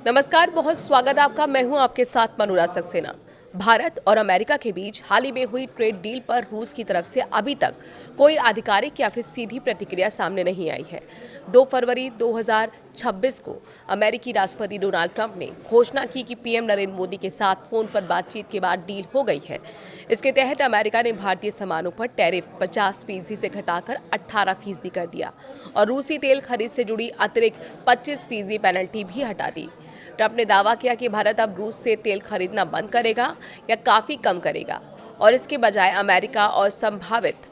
नमस्कार, बहुत स्वागत है आपका। मैं हूं आपके साथ मनोराज सक्सेना। भारत और अमेरिका के बीच हाल ही में हुई ट्रेड डील पर रूस की तरफ से अभी तक कोई आधिकारिक या फिर सीधी प्रतिक्रिया सामने नहीं आई है। 2 फरवरी 2026 को अमेरिकी राष्ट्रपति डोनाल्ड ट्रंप ने घोषणा की कि पीएम नरेंद्र मोदी के साथ फोन पर बातचीत के बाद डील हो गई है। इसके तहत अमेरिका ने भारतीय सामानों पर टैरिफ 50% से घटाकर 18% कर दिया और रूसी तेल खरीद से जुड़ी अतिरिक्त 25% पेनल्टी भी हटा दी। ट्रंप ने दावा किया कि भारत अब रूस से तेल खरीदना बंद करेगा या काफ़ी कम करेगा और इसके बजाय अमेरिका और संभावित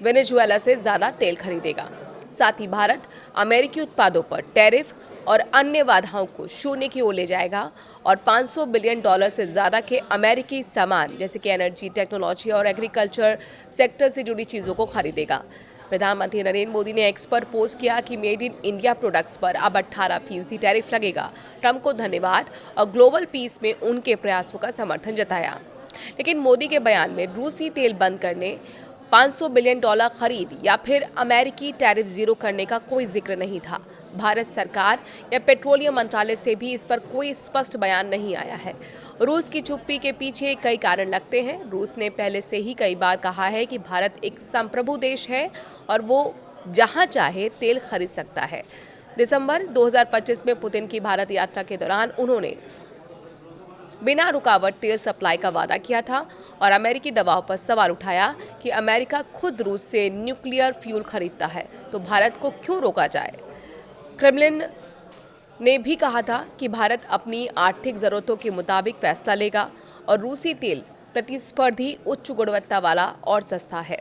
वेनेजुएला से ज़्यादा तेल खरीदेगा। साथ ही भारत अमेरिकी उत्पादों पर टैरिफ और अन्य बाधाओं को शून्य की ओर ले जाएगा और $500 बिलियन से ज़्यादा के अमेरिकी सामान जैसे कि एनर्जी, टेक्नोलॉजी और एग्रीकल्चर सेक्टर से जुड़ी चीज़ों को खरीदेगा। प्रधानमंत्री नरेंद्र मोदी ने एक्स पर पोस्ट किया कि मेड इन इंडिया प्रोडक्ट्स पर अब 18% टैरिफ लगेगा। ट्रंप को धन्यवाद और ग्लोबल पीस में उनके प्रयासों का समर्थन जताया। लेकिन मोदी के बयान में रूसी तेल बंद करने, $500 बिलियन खरीद या फिर अमेरिकी टैरिफ जीरो करने का कोई जिक्र नहीं था। भारत सरकार या पेट्रोलियम मंत्रालय से भी इस पर कोई स्पष्ट बयान नहीं आया है। रूस की चुप्पी के पीछे कई कारण लगते हैं। रूस ने पहले से ही कई बार कहा है कि भारत एक संप्रभु देश है और वो जहां चाहे तेल खरीद सकता है। दिसंबर 2025 में पुतिन की भारत यात्रा के दौरान उन्होंने बिना रुकावट तेल सप्लाई का वादा किया था और अमेरिकी दबाव पर सवाल उठाया कि अमेरिका खुद रूस से न्यूक्लियर फ्यूल खरीदता है तो भारत को क्यों रोका जाए। क्रेमलिन ने भी कहा था कि भारत अपनी आर्थिक ज़रूरतों के मुताबिक फैसला लेगा और रूसी तेल प्रतिस्पर्धी उच्च गुणवत्ता वाला और सस्ता है।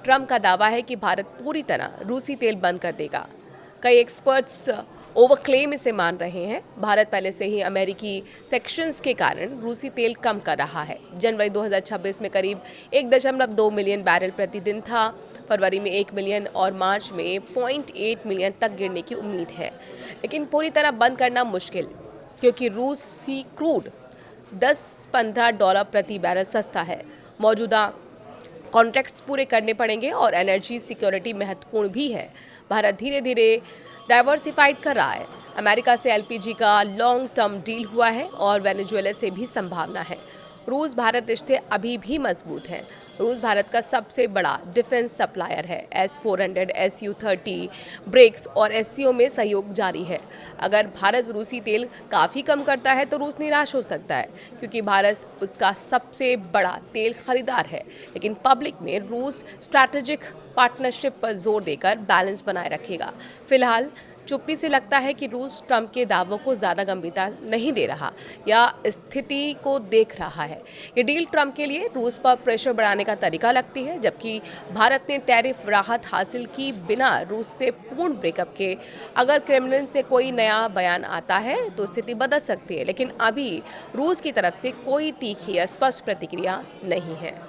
ट्रंप का दावा है कि भारत पूरी तरह रूसी तेल बंद कर देगा। कई एक्सपर्ट्स ओवरक्लेम इसे मान रहे हैं। भारत पहले से ही अमेरिकी सेक्शंस के कारण रूसी तेल कम कर रहा है। जनवरी 2026 में करीब 1.2 मिलियन बैरल प्रतिदिन था। फरवरी में 1 मिलियन और मार्च में 0.8 मिलियन तक गिरने की उम्मीद है। लेकिन पूरी तरह बंद करना मुश्किल, क्योंकि रूसी क्रूड $10-15 प्रति बैरल सस्ता है। मौजूदा कॉन्ट्रैक्ट्स पूरे करने पड़ेंगे और एनर्जी सिक्योरिटी महत्वपूर्ण भी है। भारत धीरे धीरे डाइवर्सिफाइड कर रहा है। अमेरिका से एलपीजी का लॉन्ग टर्म डील हुआ है और वेनेजुएला से भी संभावना है। रूस भारत रिश्ते अभी भी मजबूत हैं। रूस भारत का सबसे बड़ा डिफेंस सप्लायर है। S-400, Su-30, ब्रिक्स और एससीओ में सहयोग जारी है। अगर भारत रूसी तेल काफ़ी कम करता है तो रूस निराश हो सकता है, क्योंकि भारत उसका सबसे बड़ा तेल खरीदार है। लेकिन पब्लिक में रूस स्ट्रैटेजिक पार्टनरशिप पर जोर देकर बैलेंस बनाए रखेगा। फिलहाल चुप्पी से लगता है कि रूस ट्रंप के दावों को ज़्यादा गंभीरता नहीं दे रहा या स्थिति को देख रहा है। ये डील ट्रंप के लिए रूस पर प्रेशर बढ़ाने का तरीका लगती है, जबकि भारत ने टैरिफ राहत हासिल की बिना रूस से पूर्ण ब्रेकअप के। अगर क्रेमलिन से कोई नया बयान आता है तो स्थिति बदल सकती है, लेकिन अभी रूस की तरफ से कोई तीखी या स्पष्ट प्रतिक्रिया नहीं है।